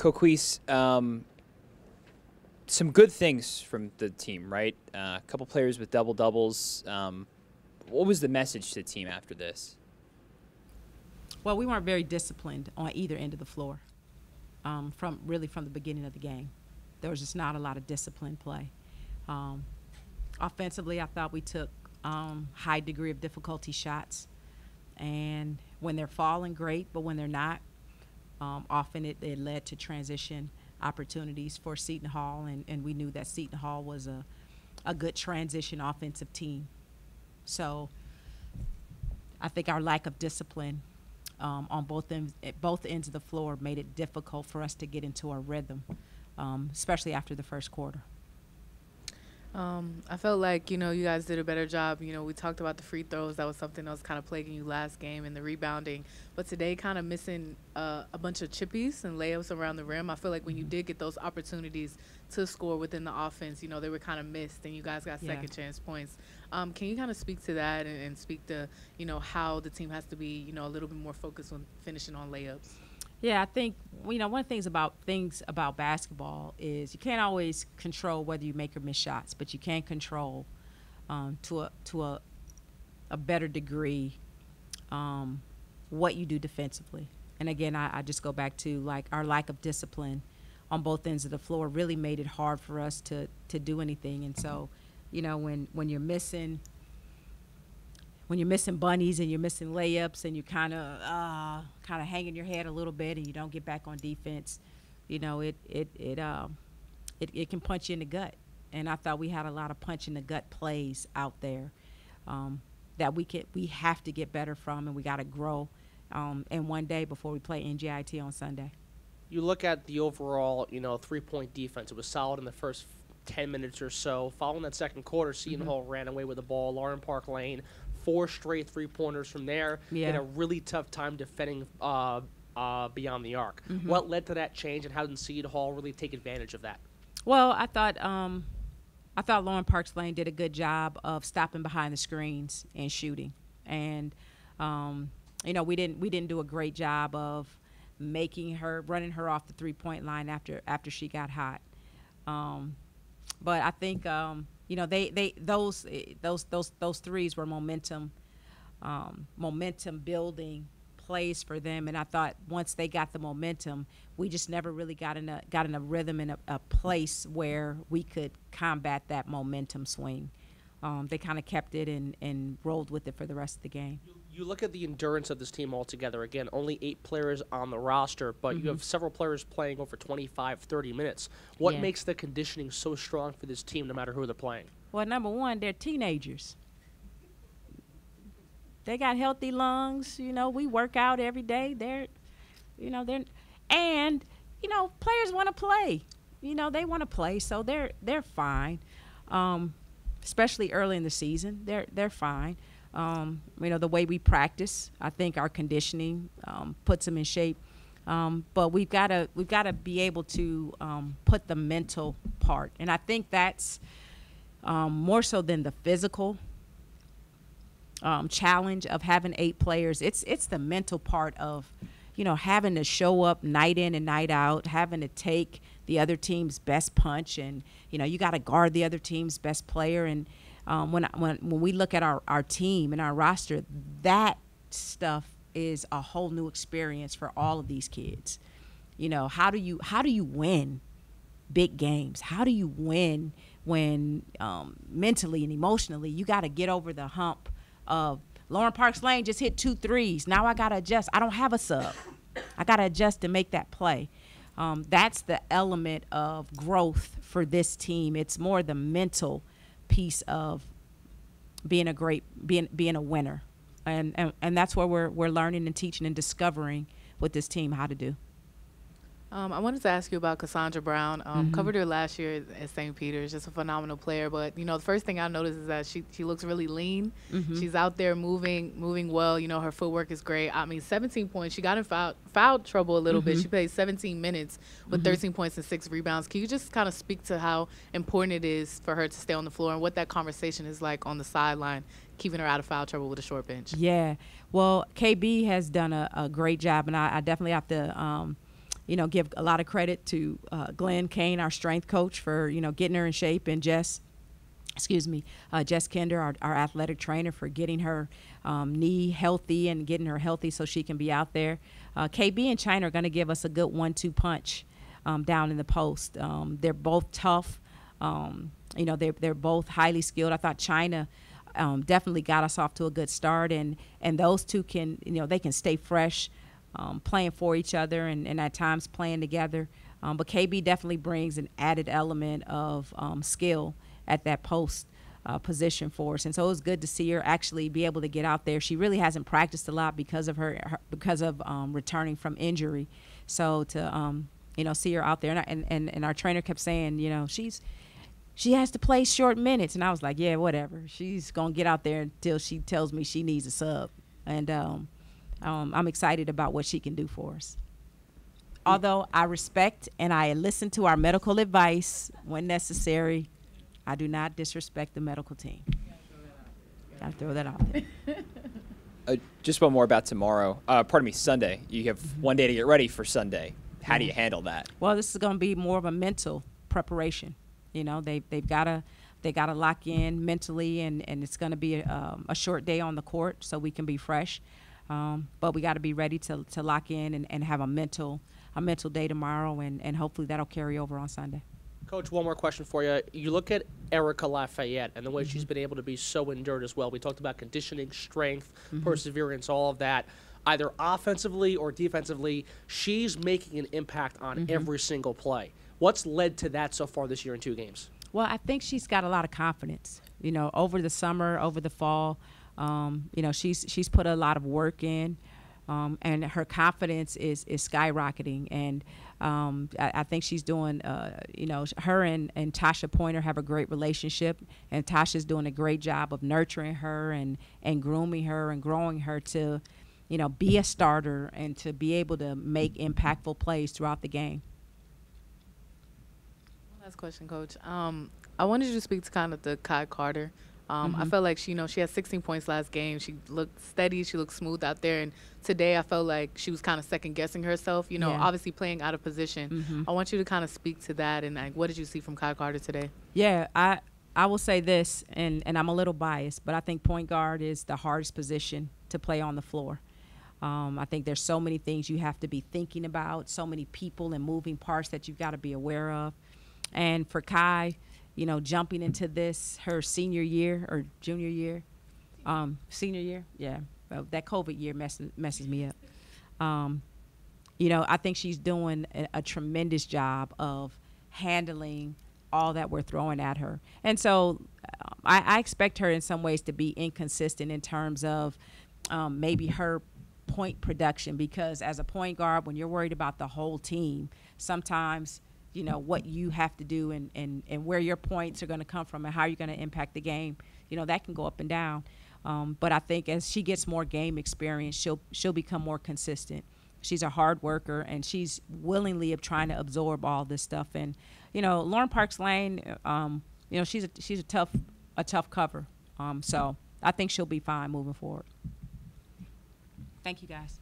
Coquese, some good things from the team, right? A couple players with double-doubles. What was the message to the team after this? Well, we weren't very disciplined on either end of the floor from the beginning of the game. There was just not a lot of disciplined play. Offensively, I thought we took high degree of difficulty shots. And when they're falling, great, but when they're not, often it led to transition opportunities for Seton Hall, and we knew that Seton Hall was a good transition offensive team. So I think our lack of discipline on both ends of the floor made it difficult for us to get into our rhythm, especially after the first quarter. I felt like, you guys did a better job. We talked about the free throws. That was something that was kind of plaguing you last game, and the rebounding. But today kind of missing a bunch of chippies and layups around the rim. I feel like when you did get those opportunities to score within the offense, they were kind of missed, and you guys got second chance points. Can you kind of speak to that and speak to, how the team has to be, a little bit more focused on finishing on layups? Yeah, I think, one of the things about basketball is you can't always control whether you make or miss shots, but you can control to a better degree what you do defensively. And again, I just go back to like our lack of discipline on both ends of the floor really made it hard for us to do anything. And so, when you're missing bunnies and you're missing layups and you kind of hanging your head a little bit and you don't get back on defense, it can punch you in the gut. And I thought we had a lot of punch in the gut plays out there that we have to get better from, and we got to grow in one day before we play NJIT on Sunday. You look at the overall, 3-point defense. It was solid in the first 10 minutes or so. Following that second quarter, Seton Hall ran away with the ball. Lauren Park Lane, 4 straight three-pointers from there. Yeah. Had a really tough time defending beyond the arc. What led to that change, and how did Seton Hall really take advantage of that? Well, I thought Lauren Parks Lane did a good job of stopping behind the screens and shooting, and we didn't do a great job of running her off the 3-point line after she got hot. But I think those threes were momentum building plays for them, and I thought once they got the momentum, we just never really got in a rhythm and a place where we could combat that momentum swing. They kind of kept it and rolled with it for the rest of the game. You look at the endurance of this team altogether. Again, only 8 players on the roster, but you have several players playing over 25, 30 minutes. What makes the conditioning so strong for this team no matter who they're playing? Well, number one, they're teenagers. They got healthy lungs. We work out every day. Players want to play. They want to play, so they're fine. Especially early in the season, they're fine. The way we practice, I think our conditioning puts them in shape. But we've got to be able to put the mental part, and I think that's more so than the physical challenge of having 8 players. It's the mental part of, having to show up night in and night out, having to take the other team's best punch, and you got to guard the other team's best player. And when we look at our team and our roster, that stuff is a whole new experience for all of these kids. How do you win big games? How do you win when mentally and emotionally you got to get over the hump of Lauren Parks Lane just hit 2 threes. Now I got to adjust. I don't have a sub. I got to adjust to make that play. That's the element of growth for this team. It's more the mental piece of being a winner. And that's where we're learning and teaching and discovering with this team how to do. I wanted to ask you about Cassandra Brown. Covered her last year at St. Peter's, just a phenomenal player. But, the first thing I noticed is that she looks really lean. She's out there moving well. Her footwork is great. 17 points. She got in foul trouble a little bit. She played 17 minutes with 13 points and 6 rebounds. Can you just kind of speak to how important it is for her to stay on the floor and what that conversation is like on the sideline, keeping her out of foul trouble with a short bench? Yeah. Well, KB has done a great job, and I definitely have to give a lot of credit to Glenn Kane, our strength coach, for, getting her in shape, and Jess Kinder, our athletic trainer, for getting her knee healthy and getting her healthy so she can be out there. KB and China are going to give us a good 1-2 punch down in the post. They're both tough. They're both highly skilled. I thought China definitely got us off to a good start, and those two can, they can stay fresh, playing for each other and at times playing together. But KB definitely brings an added element of skill at that post position for us, and so it was good to see her actually be able to get out there. She really hasn't practiced a lot because of returning from injury. So to see her out there, and our trainer kept saying, she has to play short minutes, and I was like, yeah, whatever. She's gonna get out there until she tells me she needs a sub, and I'm excited about what she can do for us. Although I respect and I listen to our medical advice when necessary, I do not disrespect the medical team. Gotta throw that out there. Just one more about tomorrow. Sunday. You have one day to get ready for Sunday. How do you handle that? Well, this is going to be more of a mental preparation. They've got to lock in mentally, and it's going to be a short day on the court so we can be fresh. But we got to be ready to lock in and have a mental day tomorrow, and hopefully that'll carry over on Sunday. Coach, one more question for you. You look at Erica Lafayette and the way she's been able to be so endured as well. We talked about conditioning, strength, perseverance, all of that. Either offensively or defensively, she's making an impact on every single play. What's led to that so far this year in 2 games? Well, I think she's got a lot of confidence. Over the summer, over the fall, she's put a lot of work in, and her confidence is skyrocketing. And I think she's doing, her and Tasha Pointer have a great relationship, and Tasha's doing a great job of nurturing her and grooming her and growing her to, be a starter and to be able to make impactful plays throughout the game. Last question, Coach. I wanted you to speak to kind of the Kai Carter. I felt like she had 16 points last game. She looked steady. She looked smooth out there. And today I felt like she was kind of second-guessing herself, obviously playing out of position. I want you to kind of speak to that, and what did you see from Kai Carter today? Yeah, I will say this, and I'm a little biased, but I think point guard is the hardest position to play on the floor. I think there's so many things you have to be thinking about, so many people and moving parts that you've got to be aware of. And for Kai, jumping into this, her senior year or junior year, senior year, yeah, that COVID year messes me up. I think she's doing a tremendous job of handling all that we're throwing at her. And so I expect her in some ways to be inconsistent in terms of maybe her point production, because as a point guard, when you're worried about the whole team, sometimes what you have to do and where your points are going to come from and how you're going to impact the game, that can go up and down. But I think as she gets more game experience, she'll become more consistent. She's a hard worker, and she's willingly trying to absorb all this stuff. And Lauren Parks Lane, she's a tough cover. So I think she'll be fine moving forward. Thank you, guys.